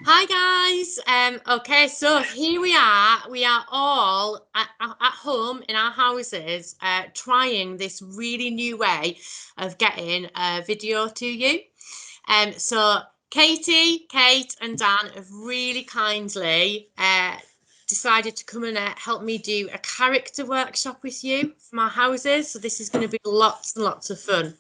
Hi guys. Okay, so here we are. We are all at home in our houses, trying this really new way of getting a video to you. So Katie, Kate, and Dan have really kindly decided to come and help me do a character workshop with you from our houses. So this is going to be lots and lots of fun.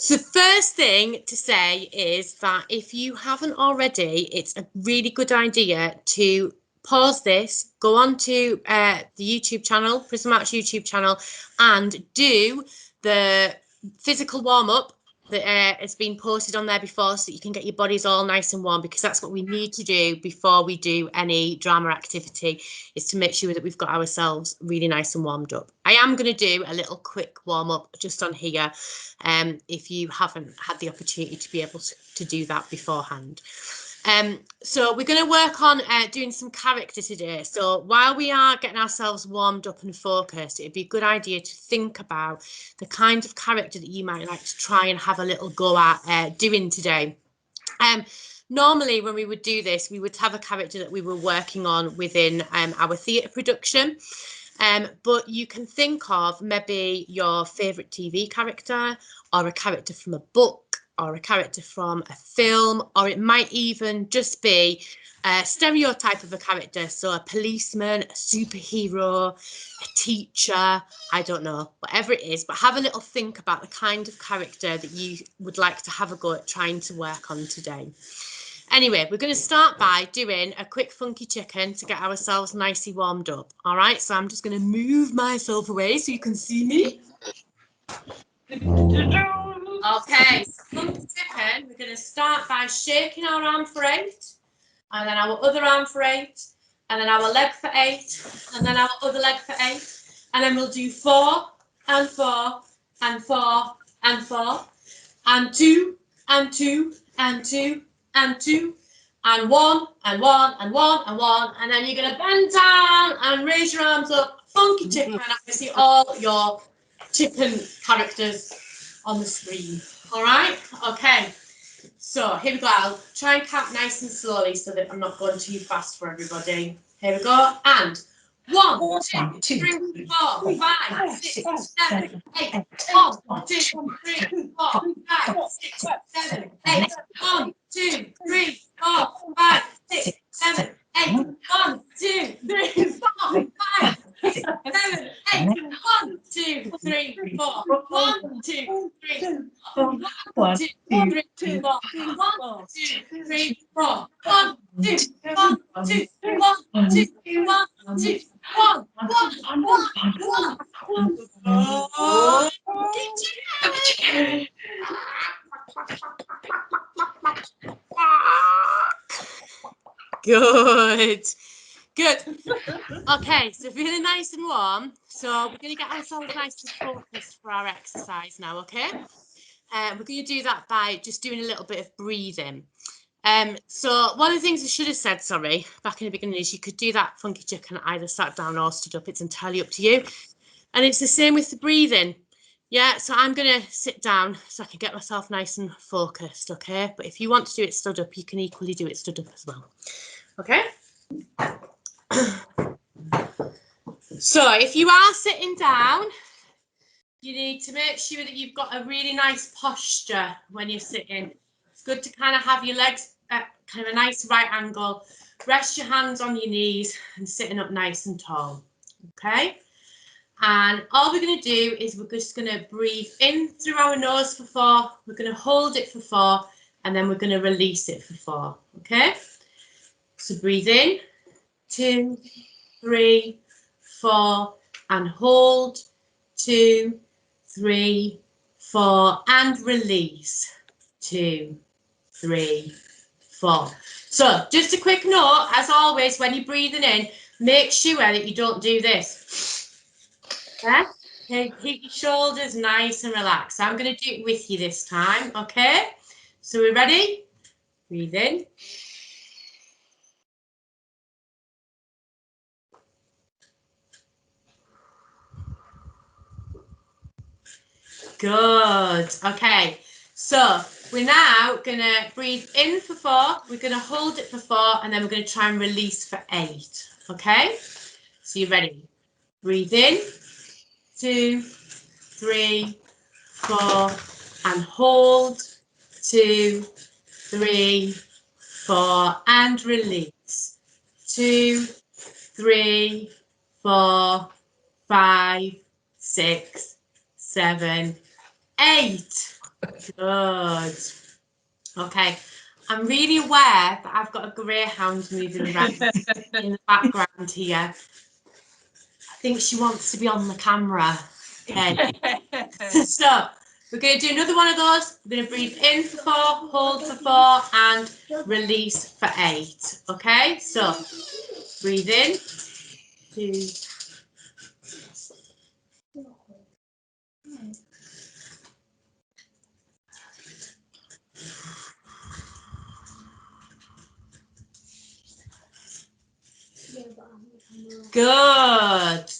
So the first thing to say is that if you haven't already, it's a really good idea to pause this, go on to the YouTube channel, Prism Arts YouTube channel, and do the physical warm-up that has been posted on there before, so that you can get your bodies all nice and warm, because that's what we need to do before we do any drama activity, is to make sure that we've got ourselves really nice and warmed up. I am going to do a little quick warm-up just on here, if you haven't had the opportunity to be able to do that beforehand. So we're going to work on doing some character today. So while we are getting ourselves warmed up and focused, it'd be a good idea to think about the kind of character that you might like to try and have a little go at doing today. Normally when we would do this, we would have a character that we were working on within our theatre production. But you can think of maybe your favourite TV character, or a character from a book, or a character from a film, or it might even just be a stereotype of a character. So a policeman, a superhero, a teacher, I don't know, whatever it is. But have a little think about the kind of character that you would like to have a go at trying to work on today. Anyway, we're going to start by doing a quick funky chicken to get ourselves nicely warmed up. All right, so I'm just going to move myself away so you can see me. Okay, so funky chicken, we're going to start by shaking our arm for 8, and then our other arm for 8, and then our leg for 8, and then our other leg for 8, and then we'll do 4 and 4 and 4 and 4 and 2 and 2 and 2 and 2 and 1 and 1 and 1 and 1, and then you're going to bend down and raise your arms up, funky chicken, and I can see all your chicken characters on the screen. All right, okay, so here we go. I'll try and count nice and slowly so that I'm not going too fast for everybody. Here we go, and 1, 2, 3, 4, 5, 6, 7, 8. 1, 2, 3, 4, 5, 6, 7, 8. 1, 2, 3, 4, 5, 6, 7, 8. 1, 2, 3, 4, 5, 6, 7, 8. 1, 2, 3, 4. 1, 2, 3, 4. 1, 2, 3, 4. 1, 2, 3, 4. 1, 2, 1, 2, 1, 2, 1, 2. 1, 1, 1, 1. Oh, chicken. Good. Good. Okay, so feeling nice and warm. So we're going to get ourselves nice and focused for our exercise now, okay? We're going to do that by just doing a little bit of breathing. So one of the things I should have said, sorry, back in the beginning, is you could do that funky chicken either sat down or stood up. It's entirely up to you. And it's the same with the breathing. Yeah, so I'm going to sit down so I can get myself nice and focused, okay? But if you want to do it stood up, you can equally do it stood up as well. Okay? So if you are sitting down, you need to make sure that you've got a really nice posture when you're sitting. It's good to kind of have your legs at kind of a nice right angle. Rest your hands on your knees and sitting up nice and tall. Okay? And all we're going to do is we're just going to breathe in through our nose for 4. We're going to hold it for 4, and then we're going to release it for 4. Okay? So breathe in, 2, 3, 4, and hold, 2, 3, 4, and release, 2, 3, 4. So just a quick note, as always, when you're breathing in, make sure that you don't do this. Okay, keep your shoulders nice and relaxed. I'm going to do it with you this time, okay? So we're ready? Breathe in. Good. Okay, so we're now going to breathe in for 4, we're going to hold it for 4, and then we're going to try and release for 8. Okay, so you ready? Breathe in, 2, 3, 4, and hold, 2, 3, 4, and release, 2, 3, 4, 5, 6, 7, 8. Good. Okay, I'm really aware that I've got a greyhound moving around in the background here. I think she wants to be on the camera. Okay. So we're going to do another one of those. We're going to breathe in for 4, hold for 4, and release for 8. Okay, so breathe in, 2. Good.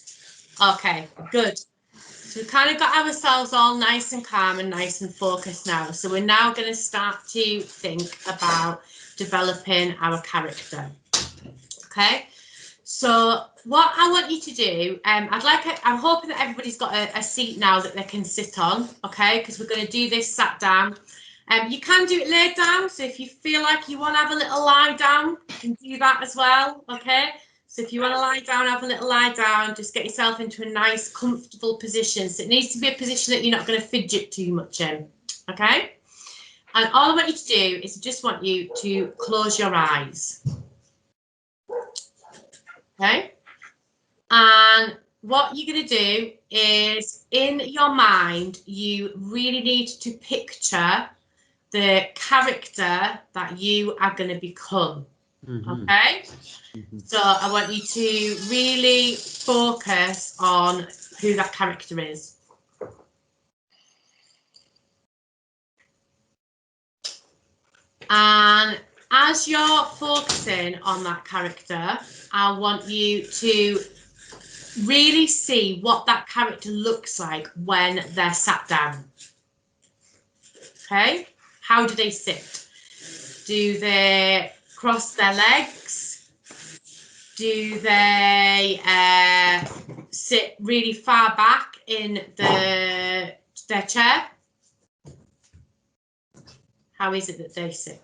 Okay, good. So we've kind of got ourselves all nice and calm and nice and focused now. So we're now going to start to think about developing our character. Okay. So what I want you to do, I'm hoping that everybody's got a seat now that they can sit on. Okay, because we're going to do this sat down. You can do it laid down. So if you feel like you want to have a little lie down, you can do that as well. Okay. So if you want to lie down, have a little lie down, just get yourself into a nice, comfortable position. So it needs to be a position that you're not going to fidget too much in, okay? And all I want you to do is just want you to close your eyes, okay? And what you're going to do is, in your mind, you really need to picture the character that you are going to become. Okay, so I want you to really focus on who that character is. And as you're focusing on that character, I want you to really see what that character looks like when they're sat down. Okay, how do they sit? Do they cross their legs? Do they sit really far back in their chair? How is it that they sit?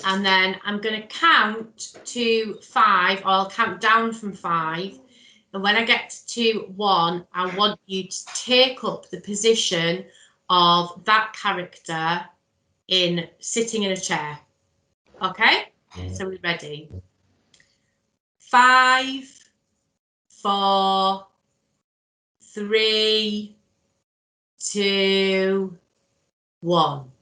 And then I'm going to count to 5, or I'll count down from 5. And when I get to 1, I want you to take up the position of that character in sitting in a chair. Okay? So we're ready. 5, 4, 3, 2, 1.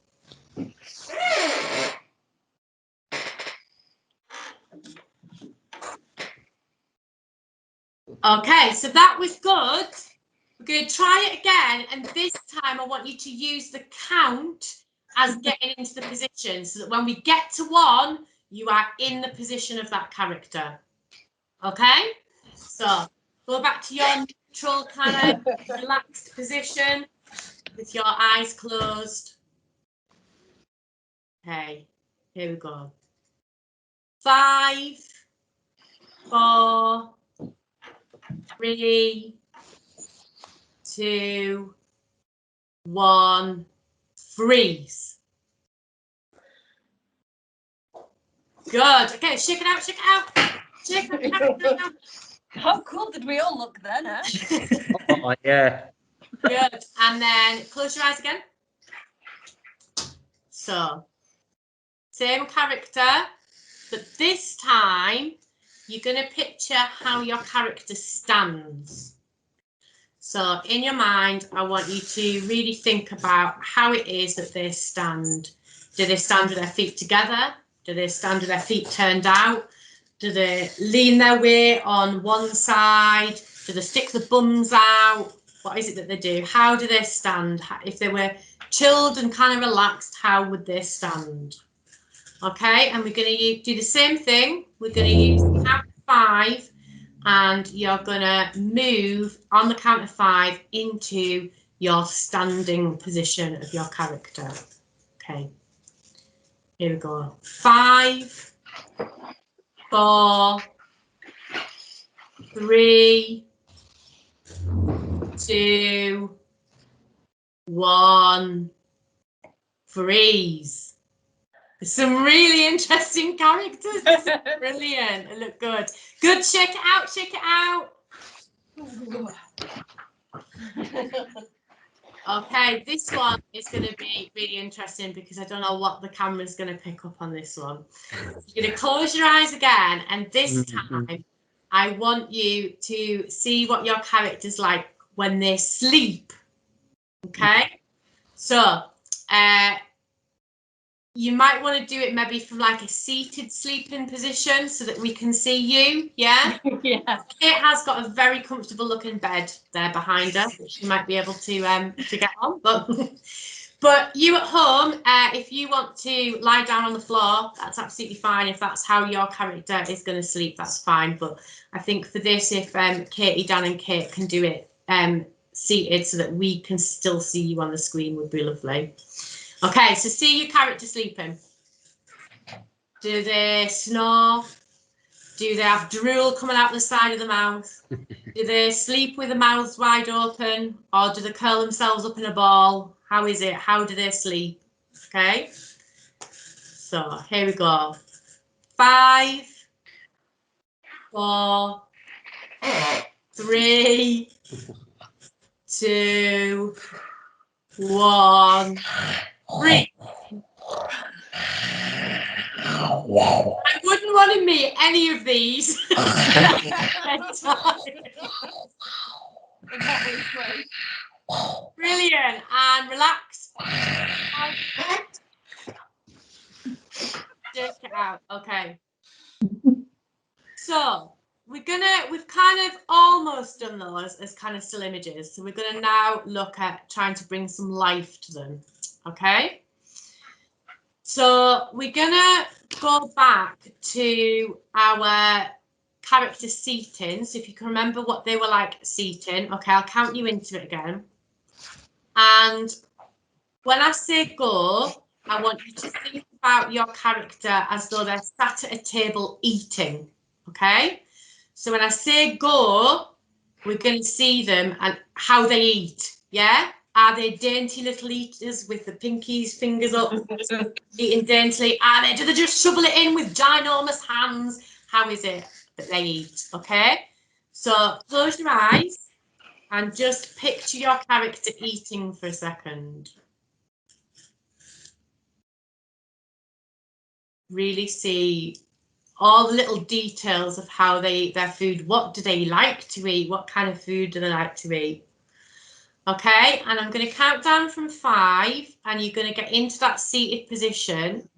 Okay, so that was good. We're going to try it again, and this time I want you to use the count as getting into the position, so that when we get to 1, you are in the position of that character. Okay, so go back to your neutral kind of relaxed position with your eyes closed. Okay, here we go. 5, 4, 3, 2, 1, freeze. Good. Okay, shake it out, shake it out. Shake it out. How cool did we all look then, huh? Oh, yeah. Good. And then close your eyes again. So, same character, but this time you're going to picture how your character stands. So in your mind, I want you to really think about how it is that they stand. Do they stand with their feet together? Do they stand with their feet turned out? Do they lean their weight on one side? Do they stick the bums out? What is it that they do? How do they stand? If they were chilled and kind of relaxed, how would they stand? Okay, and we're going to do the same thing. We're going to use the count of 5, and you're going to move on the count of 5 into your standing position of your character. Okay. Here we go. 5, 4, 3, 2, 1. Freeze. Some really interesting characters. This is brilliant. They look good. Good. Check it out. Check it out. Okay, this one is going to be really interesting because I don't know what the camera's going to pick up on this one. You're going to close your eyes again, and this time I want you to see what your character's like when they sleep. Okay, so you might want to do it maybe from like a seated sleeping position so that we can see you. Yeah. Yeah. It has got a very comfortable looking bed there behind her, which you might be able to get on. But you at home, if you want to lie down on the floor, that's absolutely fine. If that's how your character is going to sleep, that's fine. But I think for this, if Katie, Dan and Kate can do it seated so that we can still see you on the screen, would be lovely. Okay, so see your character sleeping. Do they snore? Do they have drool coming out the side of the mouth? Do they sleep with the mouths wide open, or do they curl themselves up in a ball? How is it? How do they sleep? Okay, so here we go. 5, 4, 3, 2, 1. Breathe. I wouldn't want to meet any of these. Brilliant. And relax. Check it out. Okay. So we've kind of almost done those as kind of still images. So we're going to now look at trying to bring some life to them. Okay. So we're going to go back to our character seating. So if you can remember what they were like seating. Okay, I'll count you into it again. And when I say go, I want you to think about your character as though they're sat at a table eating. Okay, so when I say go, we're going to see them and how they eat. Yeah, are they dainty little eaters with the pinkies, fingers up, eating daintily? Do they just shovel it in with ginormous hands? How is it that they eat? Okay, so close your eyes and just picture your character eating for a second. Really see all the little details of how they eat their food. What do they like to eat? What kind of food do they like to eat? Okay, and I'm going to count down from 5, and you're going to get into that seated position.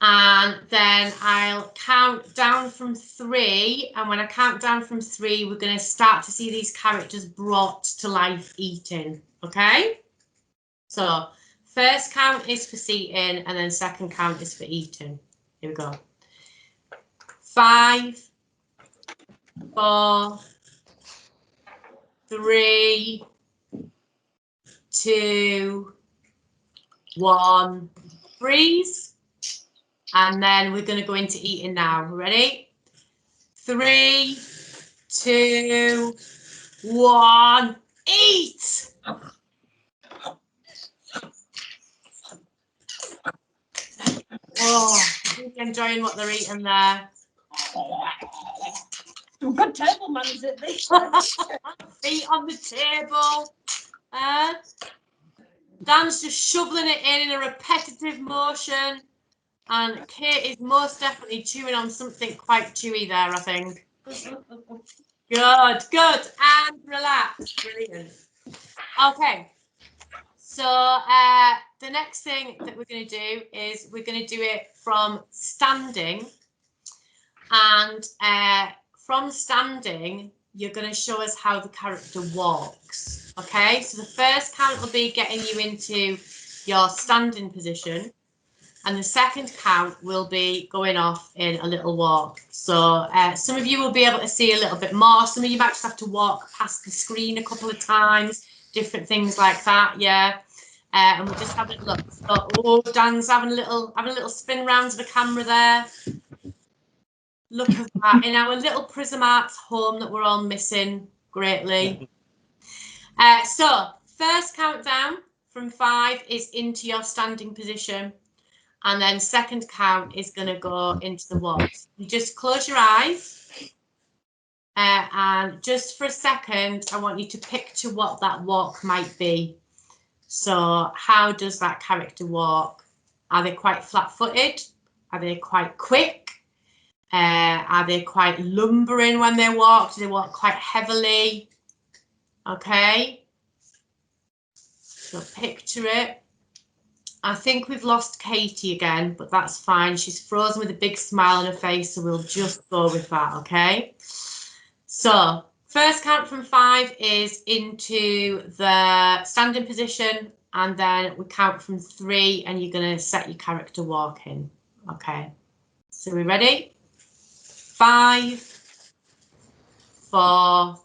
And then I'll count down from 3. And when I count down from 3, we're going to start to see these characters brought to life eating. Okay, so first count is for seating, and then second count is for eating. Here we go. 5, 4, 3, 2, 1. Freeze. And then we're going to go into eating now. Ready? 3, 2, 1. Eat. Oh, really enjoying what they're eating there. Some good table manners at this. Feet on the table. Dan's just shoveling it in a repetitive motion. And Kate is most definitely chewing on something quite chewy there, I think. Good, good. And relax. Brilliant. Okay. So the next thing that we're going to do is we're going to do it from standing. And from standing, you're going to show us how the character walks. Okay, so the first count will be getting you into your standing position. And the second count will be going off in a little walk. So some of you will be able to see a little bit more. Some of you might just have to walk past the screen a couple of times, different things like that, yeah. and we're just having a look. So, oh, Dan's having a little spin round of the camera there. Look at that in our little Prism Arts home that we're all missing greatly. So first countdown from 5 is into your standing position, and then second count is going to go into the walk. You just close your eyes, and just for a second, I want you to picture what that walk might be. So how does that character walk? Are they quite flat-footed? Are they quite quick? Are they quite lumbering when they walk? Do they walk quite heavily? Okay. So picture it. I think we've lost Katie again, but that's fine. She's frozen with a big smile on her face, so we'll just go with that, okay? So first count from 5 is into the standing position, and then we count from 3, and you're going to set your character walking, okay? So we ready? 5, 4,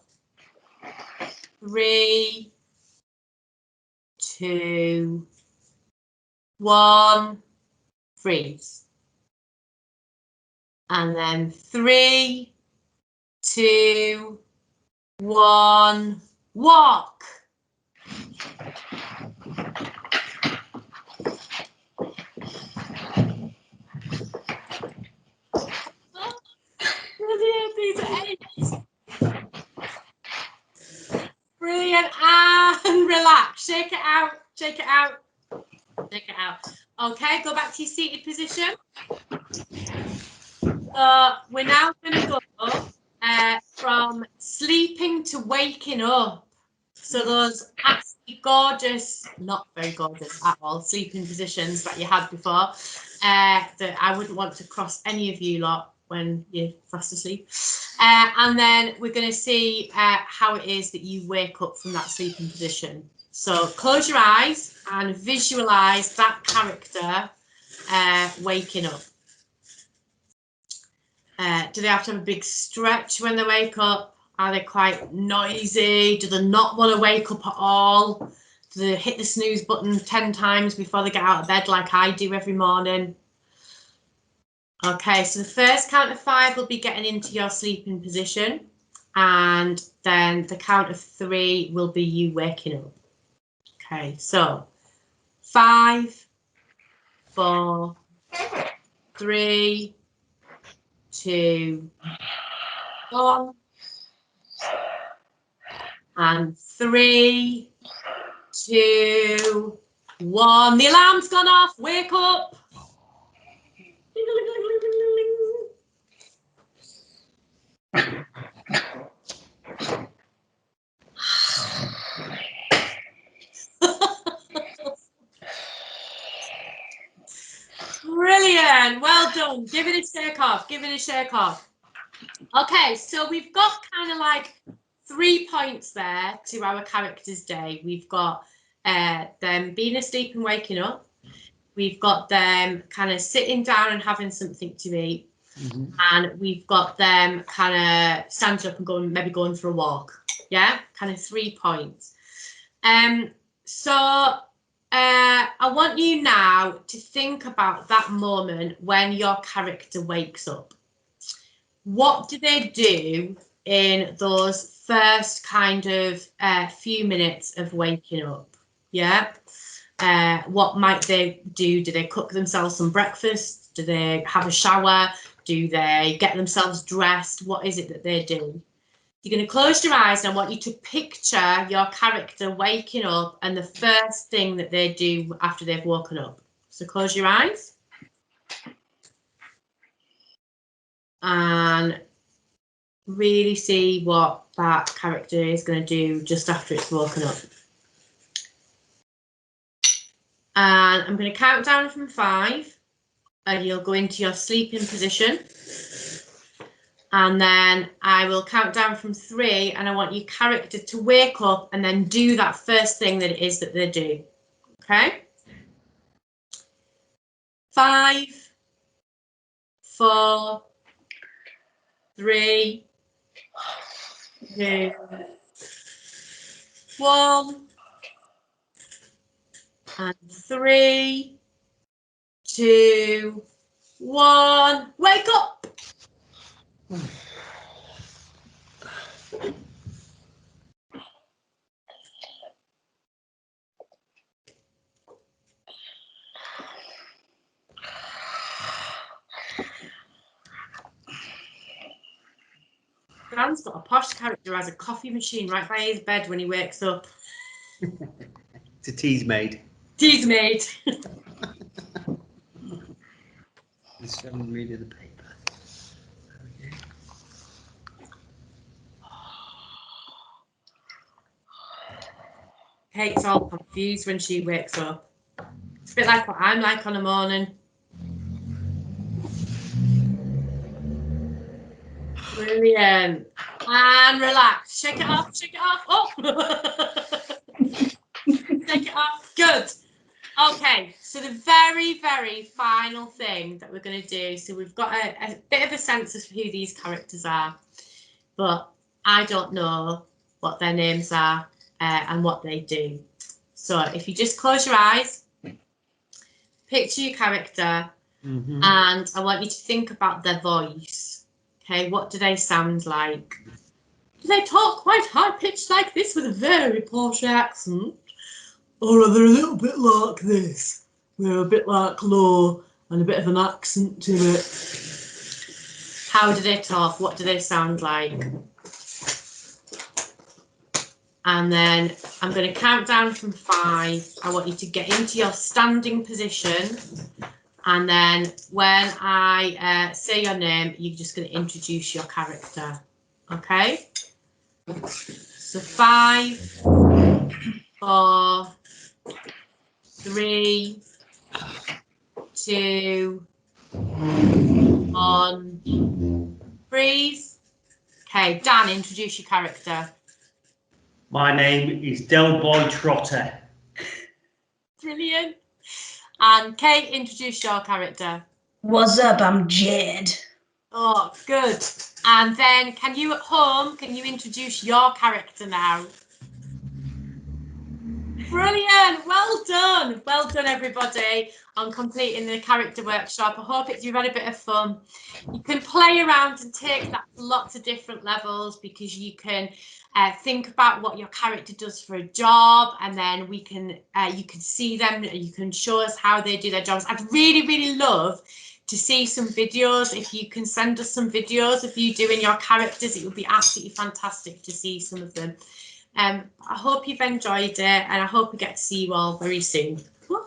3, 2, 1, freeze. And then 3, 2, 1, walk. Brilliant, these are 8. Brilliant, and relax, shake it out, shake it out, shake it out. Okay, go back to your seated position. We're now going to go from sleeping to waking up. So those absolutely gorgeous, not very gorgeous at all, sleeping positions that you had before, that I wouldn't want to cross any of you lot when you're fast asleep. And then we're going to see how it is that you wake up from that sleeping position. So close your eyes and visualize that character waking up. Do they have to have a big stretch when they wake up? Are they quite noisy? Do they not want to wake up at all? Do they hit the snooze button 10 times before they get out of bed like I do every morning? Okay, so the first count of 5 will be getting into your sleeping position, and then the count of 3 will be you waking up. Okay, so 5, 4, 3, 2, 1, and 3, 2, 1. The alarm's gone off. Wake up. Brilliant. Well done. Give it a shake off. Give it a shake off. Okay, so we've got kind of like 3 points there to our character's day. We've got them being asleep and waking up. We've got them kind of sitting down and having something to eat. Mm-hmm. And we've got them kind of standing up and maybe going for a walk. Yeah, kind of 3 points. So I want you now to think about that moment when your character wakes up. What do they do in those first kind of few minutes of waking up? Yeah. What might they do? Do they cook themselves some breakfast? Do they have a shower? Do they get themselves dressed? What is it that they do? You're going to close your eyes, and I want you to picture your character waking up and the first thing that they do after they've woken up. So close your eyes. And really see what that character is going to do just after it's woken up. And I'm going to count down from 5, and you'll go into your sleeping position. And then I will count down from 3, and I want your character to wake up and then do that first thing that it is that they do. Okay? 5, 4, 3, 2, 1. And 3, 2, 1. Wake up. Dan's got a posh character, has a coffee machine right by his bed when he wakes up. It's a tease made. Tea's made. Let's have a read of the paper. Kate's all confused when she wakes up. It's a bit like what I'm like on a morning. Brilliant. And relax. Shake it off. Shake it off. Oh. Shake it off. Good. Okay. So the very, very final thing that we're going to do. So we've got a bit of a sense of who these characters are, but I don't know what their names are and what they do. So if you just close your eyes, picture your character, and I want you to think about their voice. Okay, what do they sound like? Do they talk quite high-pitched like this with a very posh accent? Or are they a little bit like this? They're a bit like low and a bit of an accent to it. How do they talk? What do they sound like? And then I'm going to count down from 5. I want you to get into your standing position. And then when I say your name, you're just going to introduce your character. Okay? So 5, 4, 3, 2, 1. Freeze. Okay, Dan, introduce your character. My name is Del Boy Trotter. Brilliant. And Kate, introduce your character. What's up? I'm Jed. Oh, good. And then can you at home, can you introduce your character now? Brilliant. Well done. Well done, everybody, on completing the character workshop. I hope you've had a bit of fun. You can play around and take that to lots of different levels, because you can think about what your character does for a job, and then we can you can see them, you can show us how they do their jobs. I'd really, really love to see some videos. If you can send us some videos of you doing your characters, it would be absolutely fantastic to see some of them. I hope you've enjoyed it, and I hope we get to see you all very soon. Bye.